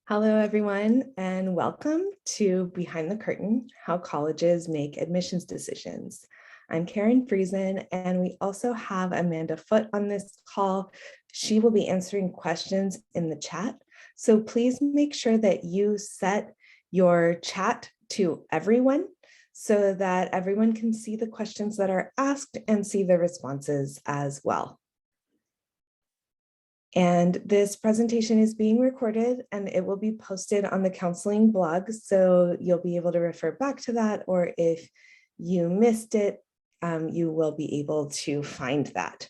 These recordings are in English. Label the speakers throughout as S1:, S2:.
S1: Hello, everyone, and welcome to Behind the Curtain, How Colleges Make Admissions Decisions. I'm Karen Friesen, and we also have Amanda Foote on this call. She will be answering questions in the chat. So please make sure that you set your chat to everyone so that everyone can see the questions that are asked and see the responses as well. And this presentation is being recorded and it will be posted on the counseling blog. So you'll be able to refer back to that, or if you missed it, you will be able to find that.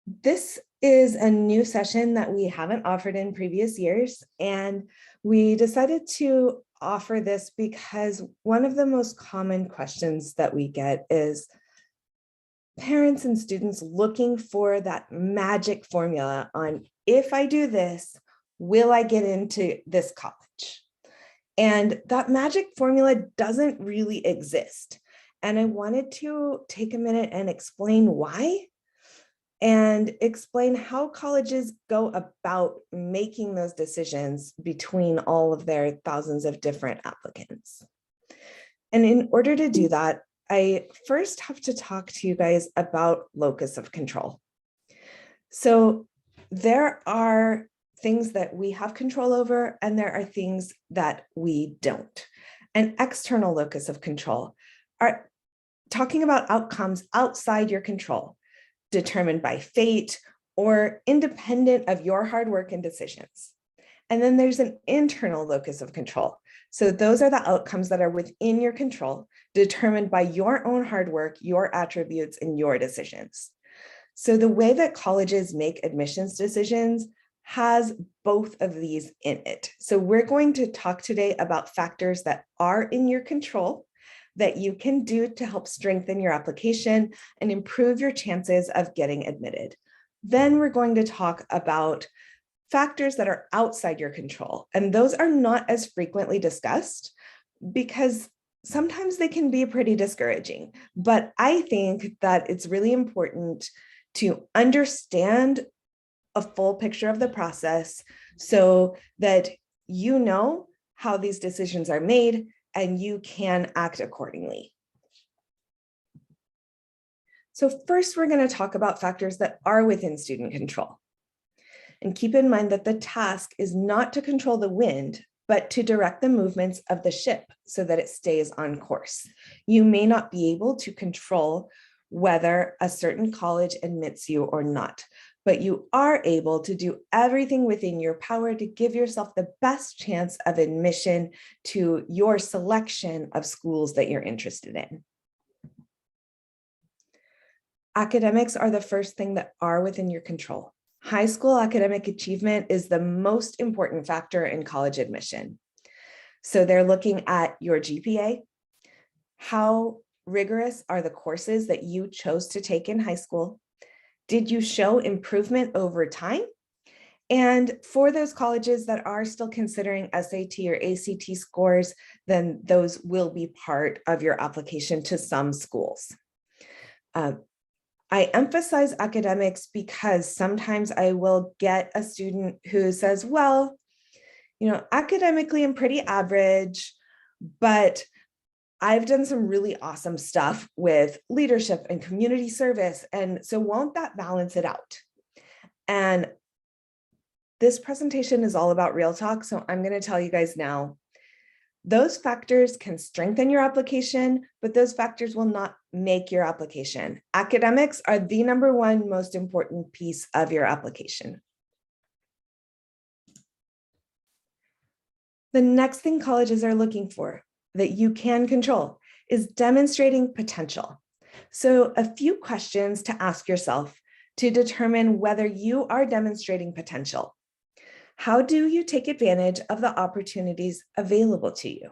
S1: This is a new session that we haven't offered in previous years. And we decided to offer this because one of the most common questions that we get is, parents and students looking for that magic formula on, if I do this, will I get into this college? And that magic formula doesn't really exist. And I wanted to take a minute and explain why, and explain how colleges go about making those decisions between all of their thousands of different applicants. And in order to do that, I first have to talk to you guys about locus of control. So there are things that we have control over, and there are things that we don't. An external locus of control are talking about outcomes outside your control, determined by fate or independent of your hard work and decisions. And then there's an internal locus of control. So those are the outcomes that are within your control, determined by your own hard work, your attributes, and your decisions. So the way that colleges make admissions decisions has both of these in it. So we're going to talk today about factors that are in your control that you can do to help strengthen your application and improve your chances of getting admitted. Then we're going to talk about factors that are outside your control. And those are not as frequently discussed because sometimes they can be pretty discouraging. But I think that it's really important to understand a full picture of the process so that you know how these decisions are made and you can act accordingly. So first, we're going to talk about factors that are within student control. And keep in mind that the task is not to control the wind, but to direct the movements of the ship so that it stays on course. You may not be able to control whether a certain college admits you or not, but you are able to do everything within your power to give yourself the best chance of admission to your selection of schools that you're interested in. Academics are the first thing that are within your control. High school academic achievement is the most important factor in college admission. So they're looking at your GPA, how rigorous are the courses that you chose to take in high school? Did you show improvement over time? And for those colleges that are still considering SAT or ACT scores, then those will be part of your application to some schools. I emphasize academics because sometimes I will get a student who says, well, academically I'm pretty average, but I've done some really awesome stuff with leadership and community service. And so won't that balance it out? And this presentation is all about real talk. So I'm going to tell you guys now, those factors can strengthen your application, but those factors will not make your application. Academics are the number one most important piece of your application. The next thing colleges are looking for that you can control is demonstrating potential. So a few questions to ask yourself to determine whether you are demonstrating potential. How do you take advantage of the opportunities available to you?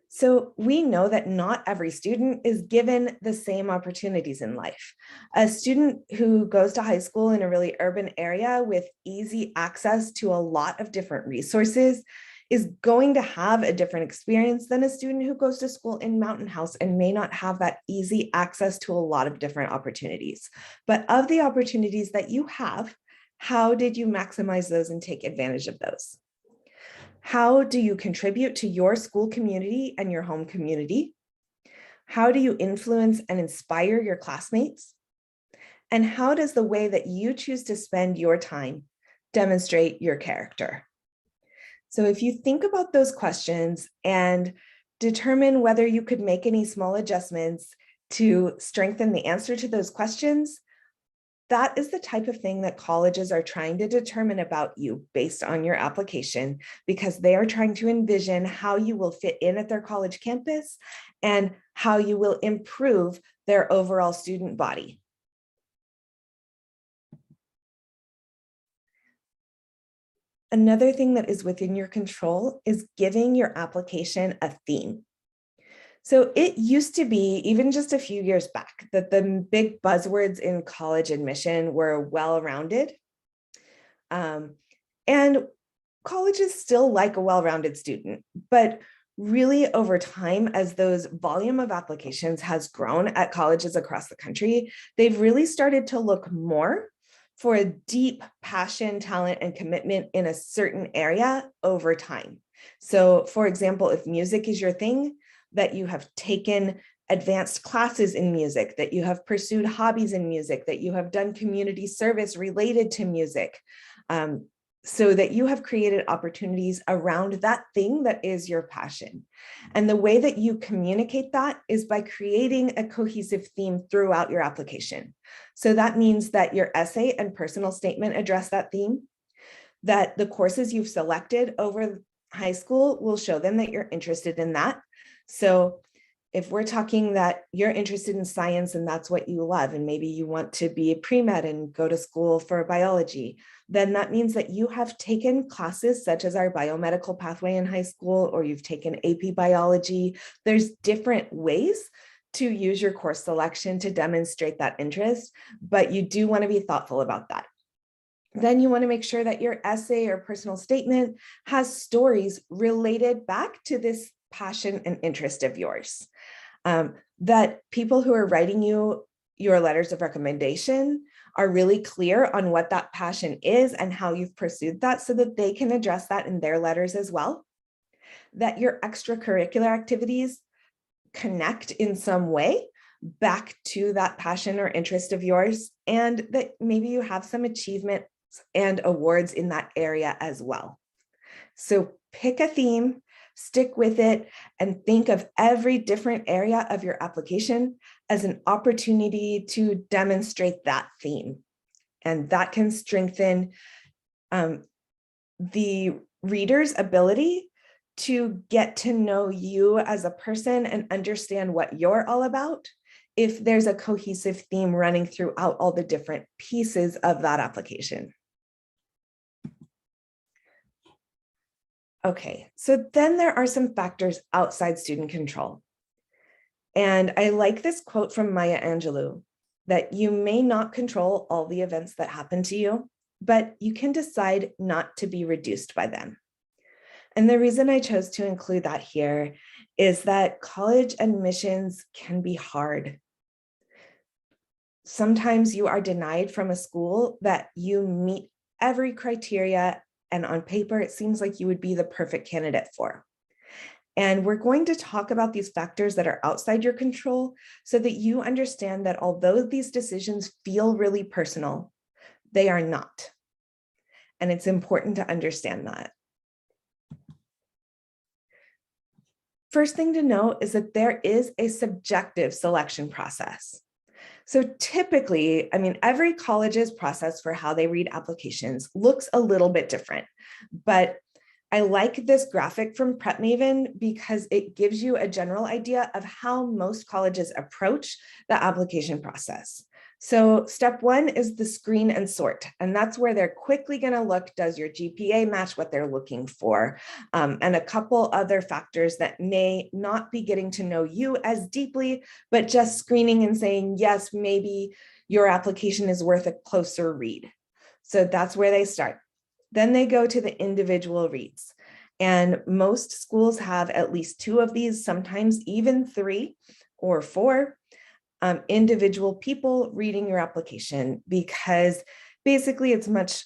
S1: So we know that not every student is given the same opportunities in life. A student who goes to high school in a really urban area with easy access to a lot of different resources is going to have a different experience than a student who goes to school in Mountain House and may not have that easy access to a lot of different opportunities. But of the opportunities that you have, how did you maximize those and take advantage of those? How do you contribute to your school community and your home community? How do you influence and inspire your classmates? And how does the way that you choose to spend your time demonstrate your character? So if you think about those questions and determine whether you could make any small adjustments to strengthen the answer to those questions, that is the type of thing that colleges are trying to determine about you based on your application, because they are trying to envision how you will fit in at their college campus and how you will improve their overall student body. Another thing that is within your control is giving your application a theme. So it used to be, even just a few years back, that the big buzzwords in college admission were well-rounded. And colleges still like a well-rounded student, but really over time, as those volume of applications has grown at colleges across the country, they've really started to look more for a deep passion, talent, and commitment in a certain area over time. So for example, if music is your thing, that you have taken advanced classes in music, that you have pursued hobbies in music, that you have done community service related to music, so that you have created opportunities around that thing that is your passion. And the way that you communicate that is by creating a cohesive theme throughout your application. So that means that your essay and personal statement address that theme, that the courses you've selected over high school will show them that you're interested in that. So if we're talking that you're interested in science and that's what you love, and maybe you want to be a pre-med and go to school for biology, then that means that you have taken classes such as our biomedical pathway in high school, or you've taken AP biology. There's different ways to use your course selection to demonstrate that interest, but you do want to be thoughtful about that. Then you want to make sure that your essay or personal statement has stories related back to this passion and interest of yours. That people who are writing you your letters of recommendation are really clear on what that passion is and how you've pursued that, so that they can address that in their letters as well. That your extracurricular activities connect in some way back to that passion or interest of yours, and that maybe you have some achievements and awards in that area as well. So pick a theme, stick with it, and think of every different area of your application as an opportunity to demonstrate that theme. And that can strengthen the reader's ability to get to know you as a person and understand what you're all about if there's a cohesive theme running throughout all the different pieces of that application. Okay, so then there are some factors outside student control. And I like this quote from Maya Angelou, that you may not control all the events that happen to you, but you can decide not to be reduced by them. And the reason I chose to include that here is that college admissions can be hard. Sometimes you are denied from a school that you meet every criteria, and on paper, it seems like you would be the perfect candidate for. And we're going to talk about these factors that are outside your control so that you understand that although these decisions feel really personal, they are not. And it's important to understand that. First thing to know is that there is a subjective selection process. So typically, every college's process for how they read applications looks a little bit different, but I like this graphic from Prep Maven because it gives you a general idea of how most colleges approach the application process. So step one is the screen and sort, and that's where they're quickly going to look, does your GPA match what they're looking for? And a couple other factors that may not be getting to know you as deeply, but just screening and saying, yes, maybe your application is worth a closer read. So that's where they start. Then they go to the individual reads. And most schools have at least 2 of these, sometimes even 3 or 4. Individual people reading your application, because basically it's much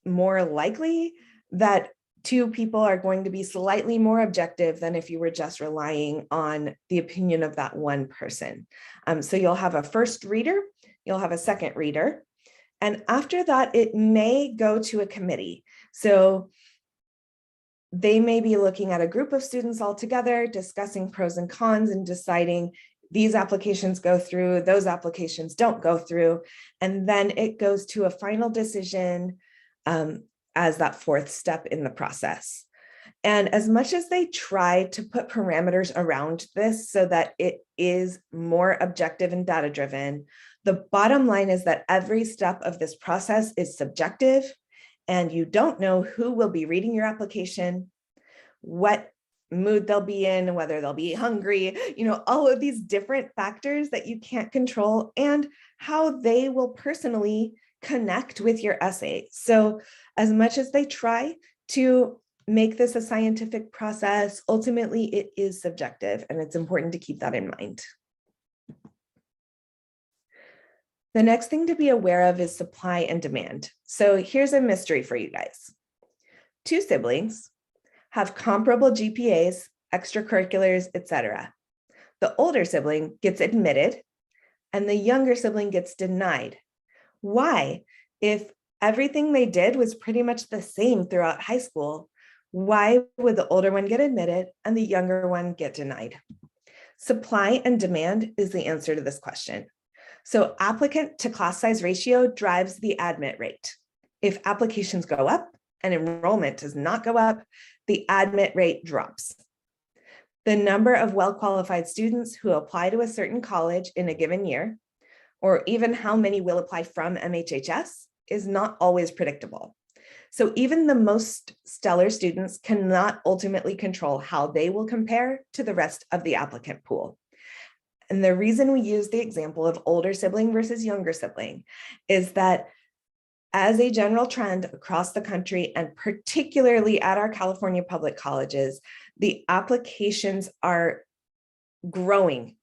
S1: more likely that two people are going to be slightly more objective than if you were just relying on the opinion of that one person. So you'll have a first reader, you'll have a second reader, and after that, it may go to a committee. So they may be looking at a group of students all together, discussing pros and cons and deciding these applications go through, those applications don't go through, and then it goes to a final decision as that fourth step in the process. And as much as they try to put parameters around this so that it is more objective and data driven, the bottom line is that every step of this process is subjective, and you don't know who will be reading your application, what mood they'll be in, whether they'll be hungry, all of these different factors that you can't control, and how they will personally connect with your essay. So as much as they try to make this a scientific process, ultimately it is subjective, and it's important to keep that in mind. The next thing to be aware of is supply and demand. So here's a mystery for you guys. Two siblings have comparable GPAs, extracurriculars, etc. The older sibling gets admitted and the younger sibling gets denied. Why? If everything they did was pretty much the same throughout high school, why would the older one get admitted and the younger one get denied? Supply and demand is the answer to this question. So applicant to class size ratio drives the admit rate. If applications go up and enrollment does not go up, the admit rate drops. The number of well-qualified students who apply to a certain college in a given year, or even how many will apply from MHHS, is not always predictable. So even the most stellar students cannot ultimately control how they will compare to the rest of the applicant pool. And the reason we use the example of older sibling versus younger sibling is that as a general trend across the country, and particularly at our California public colleges, the applications are growing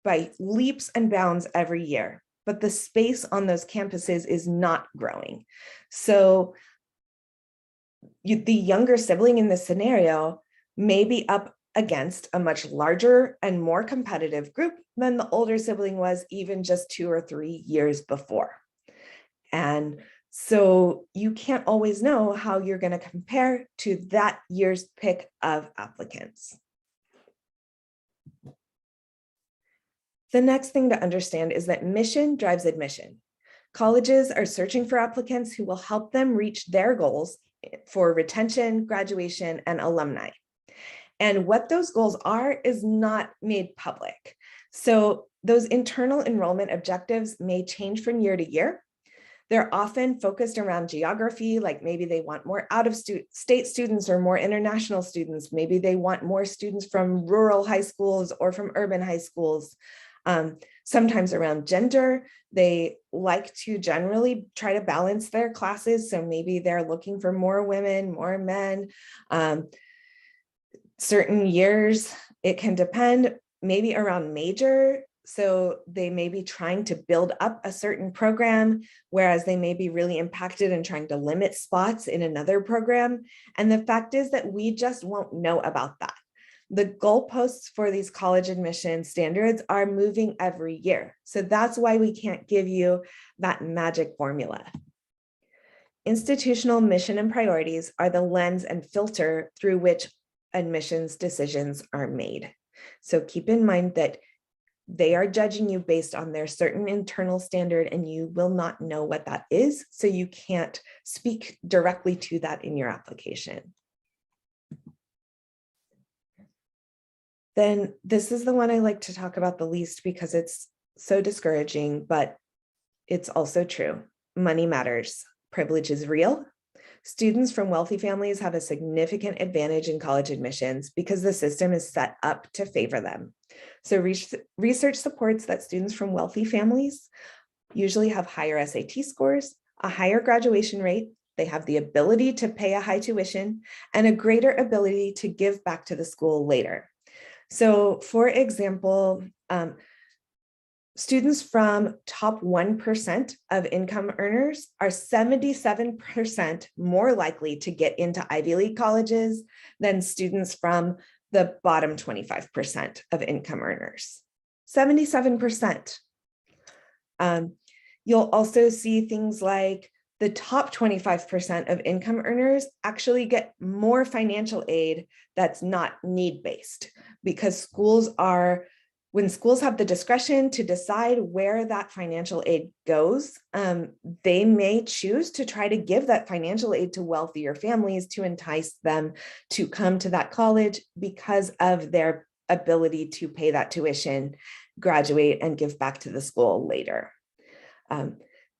S1: by leaps and bounds every year, but the space on those campuses is not growing. So the younger sibling in this scenario may be up against a much larger and more competitive group than the older sibling was even just 2 or 3 years before. And so you can't always know how you're going to compare to that year's pick of applicants. The next thing to understand is that mission drives admission. Colleges are searching for applicants who will help them reach their goals for retention, graduation, and alumni. And what those goals are is not made public. So those internal enrollment objectives may change from year to year. They're often focused around geography, like maybe they want more out-of-state students or more international students. Maybe they want more students from rural high schools or from urban high schools. Sometimes around gender, they like to generally try to balance their classes. So maybe they're looking for more women, more men. Certain years, it can depend, maybe around major. So they may be trying to build up a certain program, whereas they may be really impacted and trying to limit spots in another program. And the fact is that we just won't know about that. The goalposts for these college admission standards are moving every year. So that's why we can't give you that magic formula. Institutional mission and priorities are the lens and filter through which admissions decisions are made. So keep in mind that they are judging you based on their certain internal standard, and you will not know what that is. So you can't speak directly to that in your application. Then this is the one I like to talk about the least because it's so discouraging, but it's also true. Money matters. Privilege is real. Students from wealthy families have a significant advantage in college admissions because the system is set up to favor them. So research supports that students from wealthy families usually have higher SAT scores, a higher graduation rate, they have the ability to pay a high tuition, and a greater ability to give back to the school later. So for example, Students from top 1% of income earners are 77% more likely to get into Ivy League colleges than students from the bottom 25% of income earners. 77%. You'll also see things like the top 25% of income earners actually get more financial aid that's not need-based, because when schools have the discretion to decide where that financial aid goes, they may choose to try to give that financial aid to wealthier families to entice them to come to that college because of their ability to pay that tuition, graduate, and give back to the school later.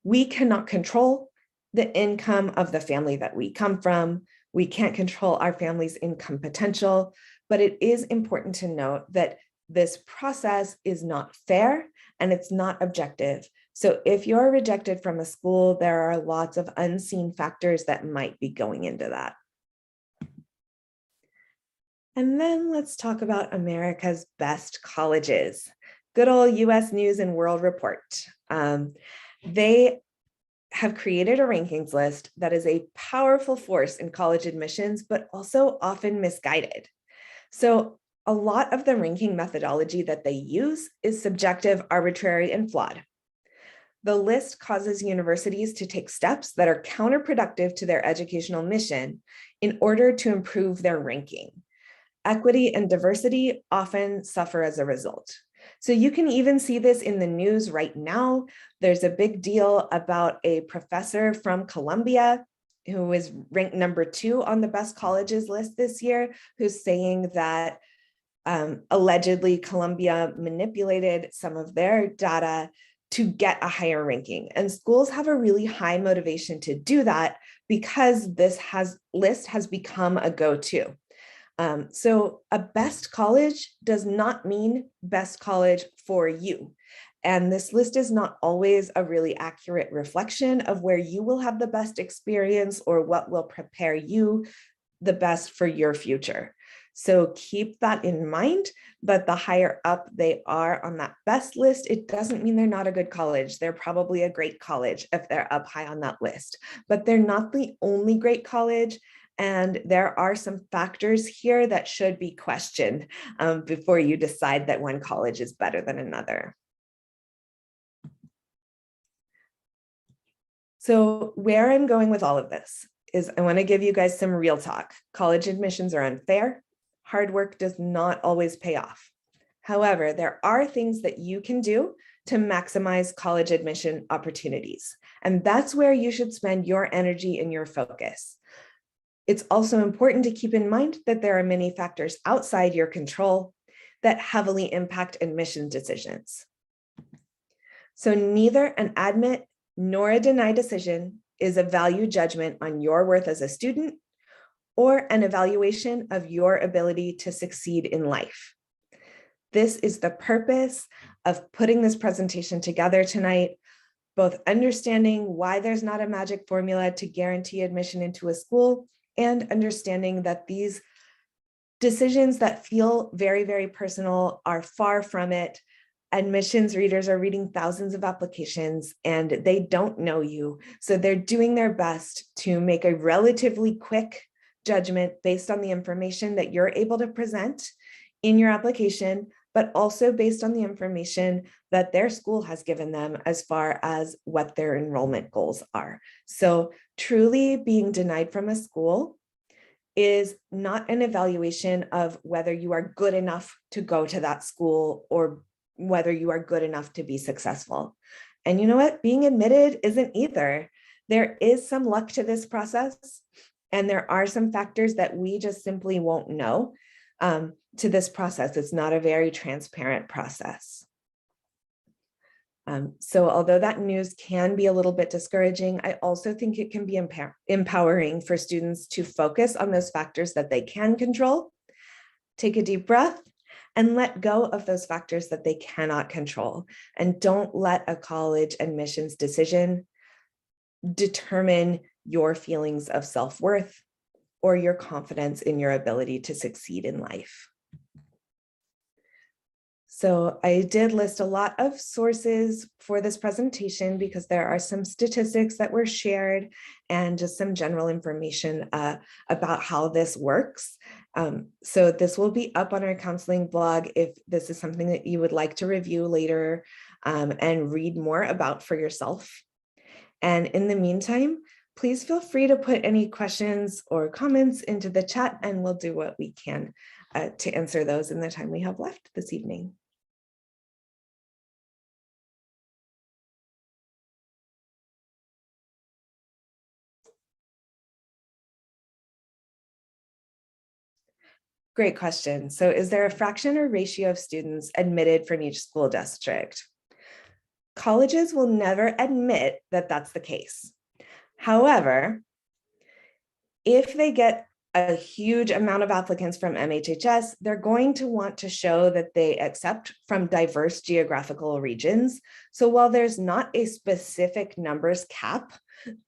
S1: We cannot control the income of the family that we come from. We can't control our family's income potential, but it is important to note that this process is not fair and it's not objective. So if you're rejected from a school, there are lots of unseen factors that might be going into that. And then let's talk about America's best colleges. Good old US News and World Report. They have created a rankings list that is a powerful force in college admissions, but also often misguided. So a lot of the ranking methodology that they use is subjective, arbitrary, and flawed. The list causes universities to take steps that are counterproductive to their educational mission in order to improve their ranking. Equity and diversity often suffer as a result. So you can even see this in the news right now. There's a big deal about a professor from Columbia who is ranked number 2 on the best colleges list this year, who's saying that allegedly Columbia manipulated some of their data to get a higher ranking. And schools have a really high motivation to do that because this list has become a go-to. So a best college does not mean best college for you. And this list is not always a really accurate reflection of where you will have the best experience or what will prepare you the best for your future. So keep that in mind, but the higher up they are on that best list, it doesn't mean they're not a good college. They're probably a great college if they're up high on that list, but they're not the only great college. And there are some factors here that should be questioned before you decide that one college is better than another. So where I'm going with all of this is I want to give you guys some real talk. College admissions are unfair. Hard work does not always pay off. However, there are things that you can do to maximize college admission opportunities. And that's where you should spend your energy and your focus. It's also important to keep in mind that there are many factors outside your control that heavily impact admission decisions. So neither an admit nor a deny decision is a value judgment on your worth as a student or an evaluation of your ability to succeed in life. This is the purpose of putting this presentation together tonight, both understanding why there's not a magic formula to guarantee admission into a school and understanding that these decisions that feel very, very personal are far from it. Admissions readers are reading thousands of applications and they don't know you. So they're doing their best to make a relatively quick judgment based on the information that you're able to present in your application, but also based on the information that their school has given them as far as what their enrollment goals are. So truly being denied from a school is not an evaluation of whether you are good enough to go to that school or whether you are good enough to be successful. And you know what? Being admitted isn't either. There is some luck to this process, and there are some factors that we just simply won't know to this process. It's not a very transparent process. So although that news can be a little bit discouraging, I also think it can be empowering for students to focus on those factors that they can control, take a deep breath, and let go of those factors that they cannot control. And don't let a college admissions decision determine your feelings of self-worth or your confidence in your ability to succeed in life. So I did list a lot of sources for this presentation because there are some statistics that were shared and just some general information about how this works. So this will be up on our counseling blog if this is something that you would like to review later and read more about for yourself. And in the meantime, please feel free to put any questions or comments into the chat and we'll do what we can to answer those in the time we have left this evening. Great question. So is there a fraction or ratio of students admitted from each school district? Colleges will never admit that that's the case. However, if they get a huge amount of applicants from MHHS, they're going to want to show that they accept from diverse geographical regions. So while there's not a specific numbers cap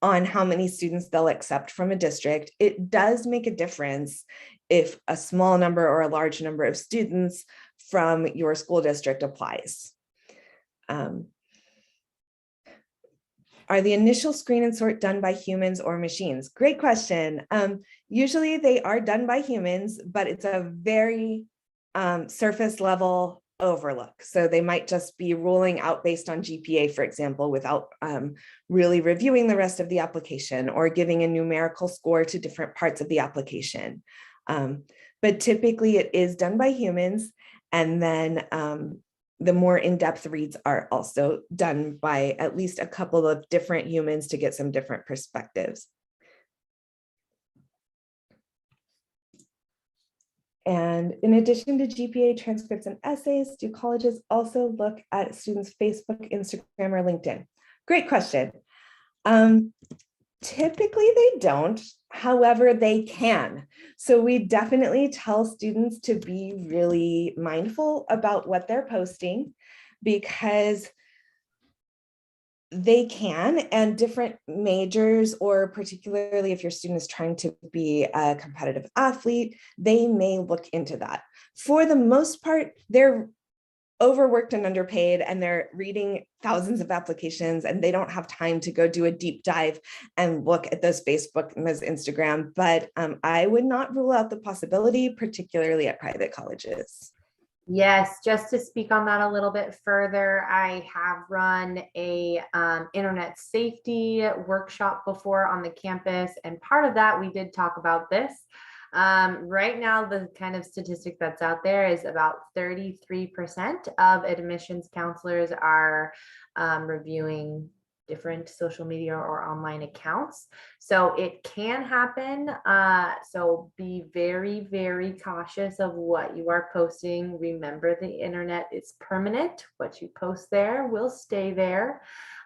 S1: on how many students they'll accept from a district, it does make a difference if a small number or a large number of students from your school district applies. Are the initial screen and sort done by humans or machines? Great question. Usually they are done by humans, but it's a very surface level overlook. So they might just be ruling out based on GPA, for example, without really reviewing the rest of the application or giving a numerical score to different parts of the application. But typically it is done by humans, and then the more in-depth reads are also done by at least a couple of different humans to get some different perspectives. And in addition to GPA transcripts and essays, do colleges also look at students' Facebook, Instagram, or LinkedIn? Great question. Typically they don't, however, they can. So we definitely tell students to be really mindful about what they're posting because they can, and different majors, or particularly if your student is trying to be a competitive athlete, they may look into that. For the most part, they're overworked and underpaid, and they're reading thousands of applications, and they don't have time to go do a deep dive and look at those Facebook and those Instagram. But I would not rule out the possibility, particularly at private colleges.
S2: Yes, just to speak on that a little bit further, I have run a internet safety workshop before on the campus, and part of that we did talk about this. Right now, the kind of statistic that's out there is about 33% of admissions counselors are reviewing different social media or online accounts. So it can happen. So be very, very cautious of what you are posting. Remember, the internet is permanent. What you post there will stay there.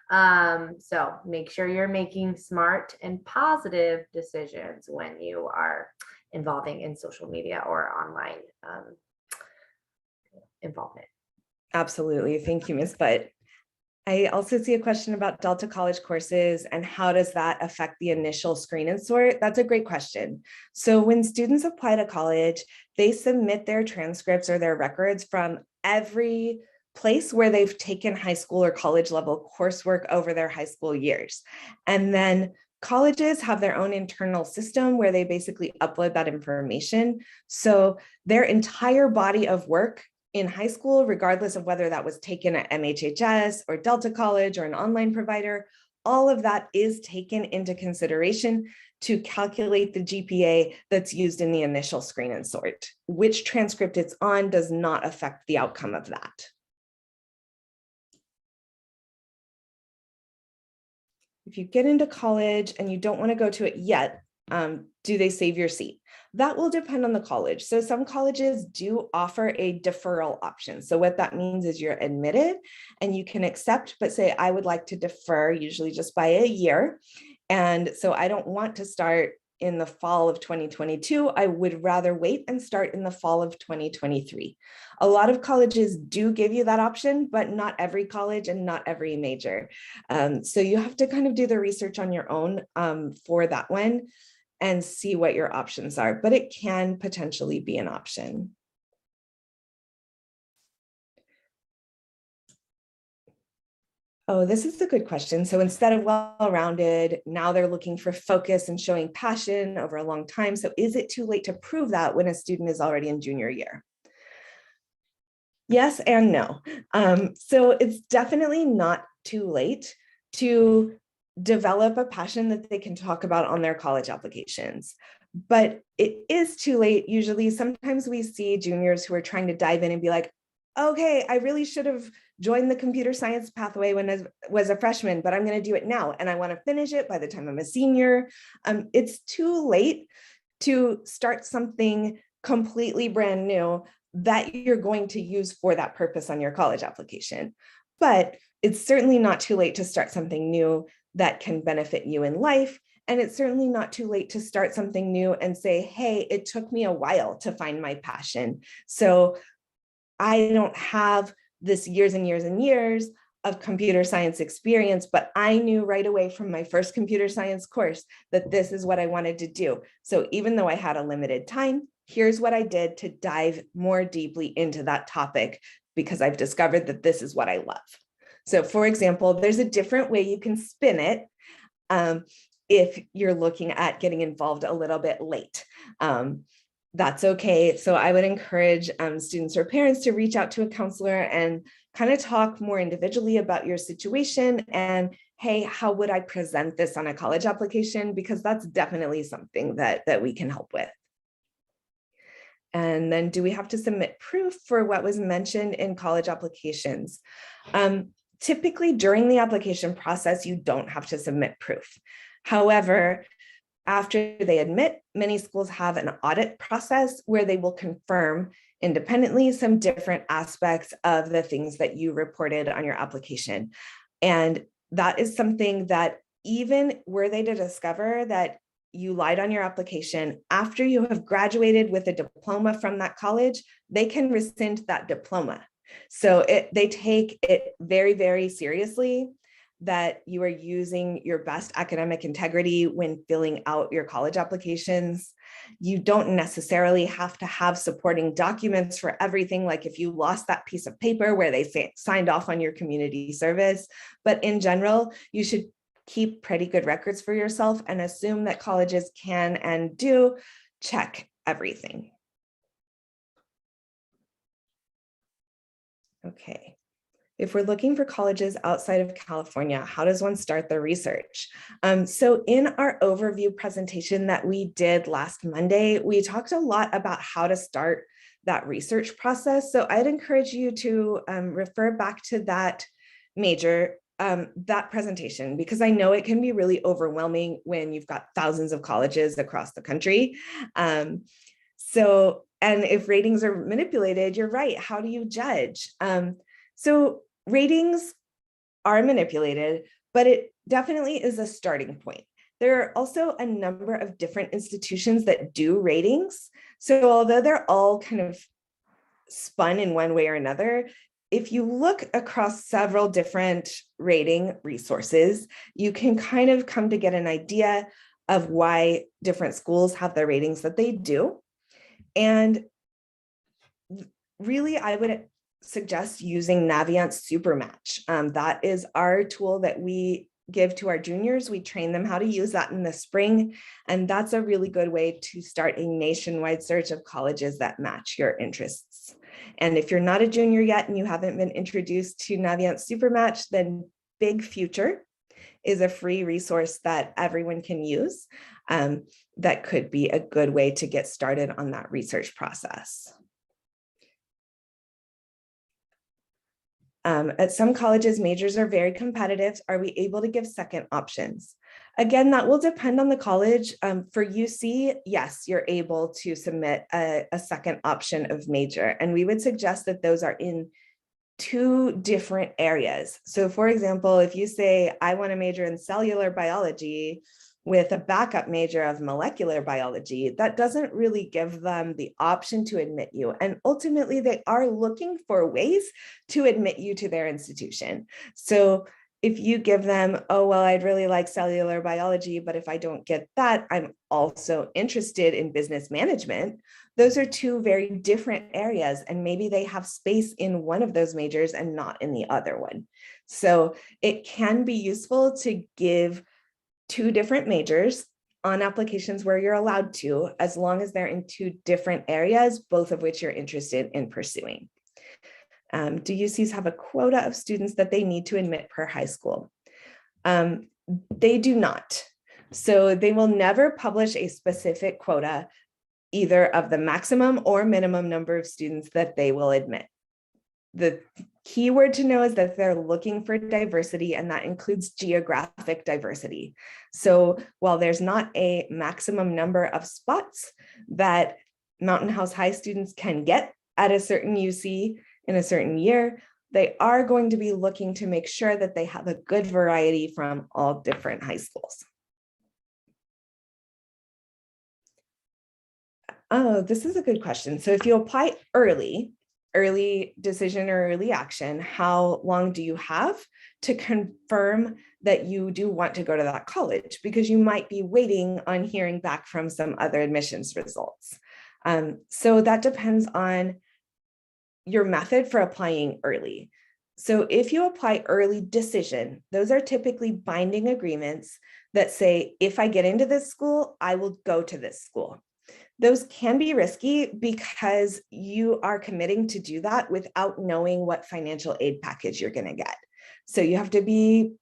S2: So make sure you're making smart and positive decisions when you are involving in social media or online involvement.
S1: Absolutely. Thank you, Ms. Butt. I also see a question about Delta College courses and how does that affect the initial screen and sort? That's a great question. So when students apply to college, they submit their transcripts or their records from every place where they've taken high school or college level coursework over their high school years. And then colleges have their own internal system where they basically upload that information. So their entire body of work in high school, regardless of whether that was taken at MHHS or Delta College or an online provider, all of that is taken into consideration to calculate the GPA that's used in the initial screen and sort. Which transcript it's on does not affect the outcome of that. If you get into college and you don't want to go to it yet, do they save your seat? That will depend on the college. So some colleges do offer a deferral option. So what that means is you're admitted and you can accept, but say, I would like to defer, usually just by a year. And so I don't want to start in the fall of 2022. I would rather wait and start in the fall of 2023. A lot of colleges do give you that option, but not every college and not every major. So you have to kind of do the research on your own for that one and see what your options are, but it can potentially be an option. Oh, this is a good question. So instead of well-rounded, now they're looking for focus and showing passion over a long time. So is it too late to prove that when a student is already in junior year? Yes and no. So it's definitely not too late to develop a passion that they can talk about on their college applications. But it is too late. Usually, sometimes we see juniors who are trying to dive in and be like, okay, I really should have joined the computer science pathway when I was a freshman, but I'm going to do it now. And I want to finish it by the time I'm a senior. It's too late to start something completely brand new that you're going to use for that purpose on your college application. But it's certainly not too late to start something new that can benefit you in life. And it's certainly not too late to start something new and say, hey, it took me a while to find my passion. So I don't have this years and years and years of computer science experience, but I knew right away from my first computer science course that this is what I wanted to do. So even though I had a limited time, here's what I did to dive more deeply into that topic because I've discovered that this is what I love. So for example, there's a different way you can spin it if you're looking at getting involved a little bit late. That's okay. So I would encourage students or parents to reach out to a counselor and kind of talk more individually about your situation and, hey, how would I present this on a college application? Because that's definitely something that we can help with. And then do we have to submit proof for what was mentioned in college applications? Typically during the application process, you don't have to submit proof. However, after they admit, many schools have an audit process where they will confirm independently some different aspects of the things that you reported on your application. And that is something that even were they to discover that you lied on your application, after you have graduated with a diploma from that college, they can rescind that diploma. So they take it very, very seriously that you are using your best academic integrity when filling out your college applications. You don't necessarily have to have supporting documents for everything, like if you lost that piece of paper where they signed off on your community service. But in general, you should keep pretty good records for yourself and assume that colleges can and do check everything. Okay. If we're looking for colleges outside of California, how does one start their research? So in our overview presentation that we did last Monday, we talked a lot about how to start that research process. So I'd encourage you to refer back to that that presentation, because I know it can be really overwhelming when you've got thousands of colleges across the country. And if ratings are manipulated, you're right, how do you judge? So ratings are manipulated, but it definitely is a starting point. There are also a number of different institutions that do ratings. So although they're all kind of spun in one way or another, if you look across several different rating resources, you can kind of come to get an idea of why different schools have the ratings that they do. And really, I would suggest using Naviance Supermatch. That is our tool that we give to our juniors. We train them how to use that in the spring. And that's a really good way to start a nationwide search of colleges that match your interests. And if you're not a junior yet and you haven't been introduced to Naviance Supermatch, then Big Future is a free resource that everyone can use. That could be a good way to get started on that research process. At some colleges, majors are very competitive. Are we able to give second options? Again, that will depend on the college. For UC, yes, you're able to submit a second option of major. And we would suggest that those are in two different areas. So for example, if you say, I want to major in cellular biology with a backup major of molecular biology, that doesn't really give them the option to admit you. And ultimately, they are looking for ways to admit you to their institution. So If you give them, oh, well, I'd really like cellular biology, but if I don't get that, I'm also interested in business management. Those are two very different areas, and maybe they have space in one of those majors and not in the other one. So it can be useful to give two different majors on applications where you're allowed to, as long as they're in two different areas, both of which you're interested in pursuing. Do UCs have a quota of students that they need to admit per high school? They do not. So they will never publish a specific quota, either of the maximum or minimum number of students that they will admit. The key word to know is that they're looking for diversity, and that includes geographic diversity. So while there's not a maximum number of spots that Mountain House High students can get at a certain UC in a certain year, they are going to be looking to make sure that they have a good variety from all different high schools. Oh, this is a good question. So if you apply early decision or early action, how long do you have to confirm that you do want to go to that college? Because you might be waiting on hearing back from some other admissions results. So that depends on your method for applying early. So if you apply early decision, those are typically binding agreements that say, if I get into this school, I will go to this school. Those can be risky because you are committing to do that without knowing what financial aid package you're going to get. So you have to be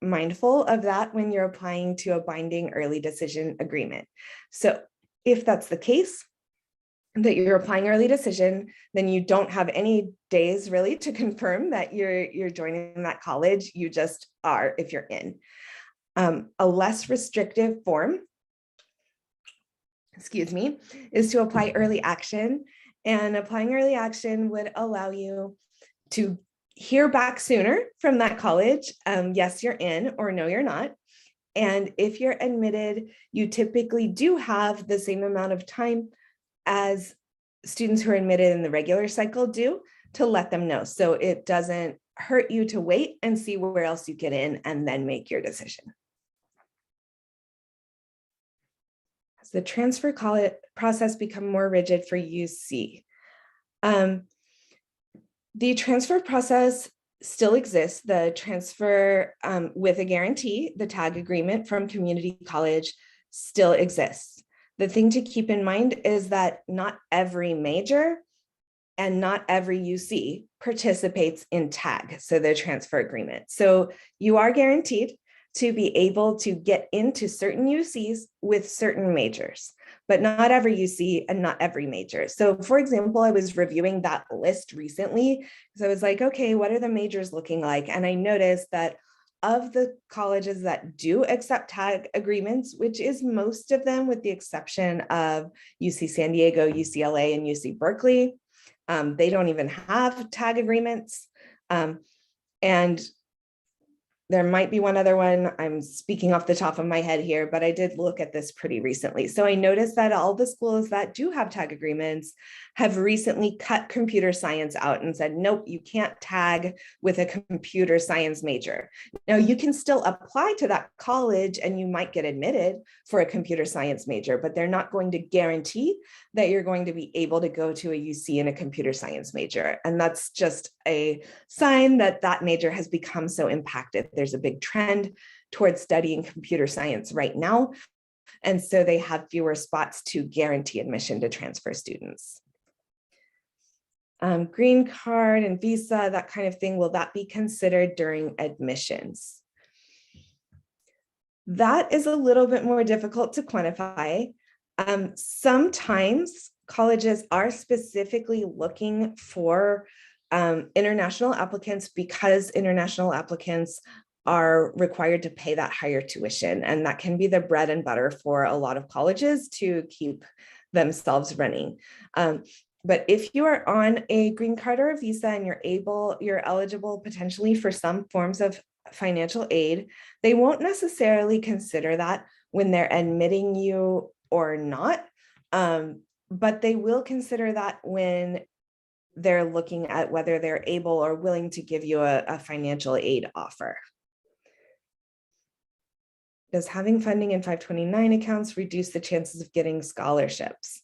S1: mindful of that when you're applying to a binding early decision agreement. So if that's the case, that you're applying early decision, then you don't have any days really to confirm that you're joining that college. You just are if you're in. A less restrictive form, is to apply early action. And applying early action would allow you to hear back sooner from that college. Yes, you're in, or no, you're not. And if you're admitted, you typically do have the same amount of time as students who are admitted in the regular cycle do to let them know. So it doesn't hurt you to wait and see where else you get in and then make your decision. Has the transfer process become more rigid for UC? The transfer process still exists. The transfer with a guarantee, the tag agreement from community college still exists. The thing to keep in mind is that not every major and not every UC participates in tag, so the transfer agreement. So you are guaranteed to be able to get into certain UCs with certain majors, but not every UC and not every major. So for example, I was reviewing that list recently because I was like, okay, what are the majors looking like? And I noticed that of the colleges that do accept tag agreements, which is most of them with the exception of UC San Diego, UCLA, and UC Berkeley, they don't even have tag agreements. And there might be one other one. I'm speaking off the top of my head here, but I did look at this pretty recently. So I noticed that all the schools that do have tag agreements have recently cut computer science out and said, nope, you can't tag with a computer science major. Now you can still apply to that college and you might get admitted for a computer science major, but they're not going to guarantee that you're going to be able to go to a UC in a computer science major. And that's just a sign that that major has become so impacted. There's a big trend towards studying computer science right now. And so they have fewer spots to guarantee admission to transfer students. Green card and visa, that kind of thing, will that be considered during admissions? That is a little bit more difficult to quantify. Sometimes colleges are specifically looking for international applicants because international applicants are required to pay that higher tuition. And that can be the bread and butter for a lot of colleges to keep themselves running. But if you are on a green card or a visa and you're eligible potentially for some forms of financial aid, they won't necessarily consider that when they're admitting you or not. But they will consider that when they're looking at whether they're able or willing to give you a financial aid offer. Does having funding in 529 accounts reduce the chances of getting scholarships?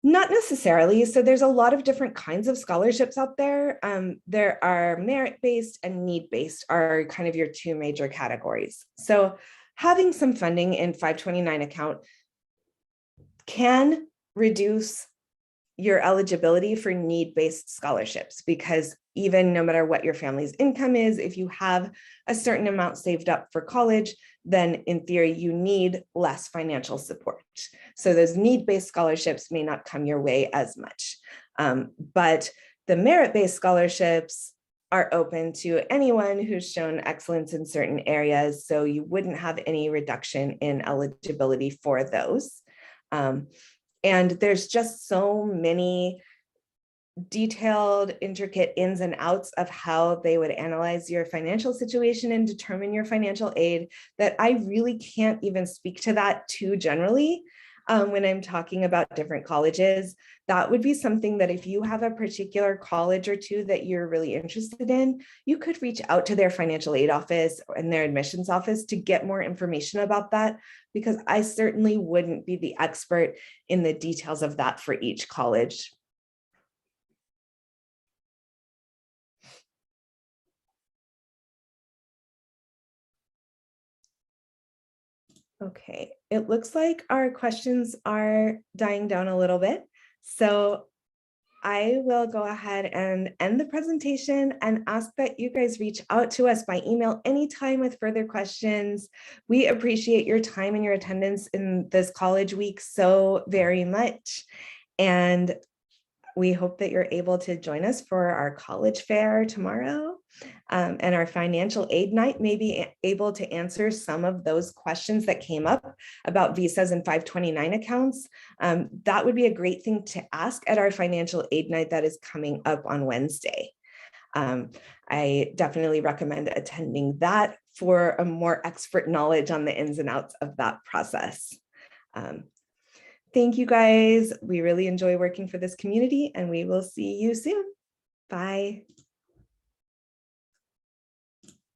S1: Not necessarily. So there's a lot of different kinds of scholarships out there. There are merit-based and need-based are kind of your two major categories. So having some funding in 529 account can reduce your eligibility for need-based scholarships, because even no matter what your family's income is, if you have a certain amount saved up for college, then in theory, you need less financial support. So those need-based scholarships may not come your way as much. But the merit-based scholarships are open to anyone who's shown excellence in certain areas. So you wouldn't have any reduction in eligibility for those. And there's just so many detailed, intricate ins and outs of how they would analyze your financial situation and determine your financial aid that I really can't even speak to that too generally. When I'm talking about different colleges, that would be something that if you have a particular college or two that you're really interested in, you could reach out to their financial aid office and their admissions office to get more information about that, because I certainly wouldn't be the expert in the details of that for each college. Okay, it looks like our questions are dying down a little bit. So I will go ahead and end the presentation and ask that you guys reach out to us by email anytime with further questions. We appreciate your time and your attendance in this college week so very much. And we hope that you're able to join us for our college fair tomorrow, and our financial aid night may be able to answer some of those questions that came up about visas and 529 accounts. That would be a great thing to ask at our financial aid night that is coming up on Wednesday. I definitely recommend attending that for a more expert knowledge on the ins and outs of that process. Thank you guys. We really enjoy working for this community, and we will see you soon. Bye.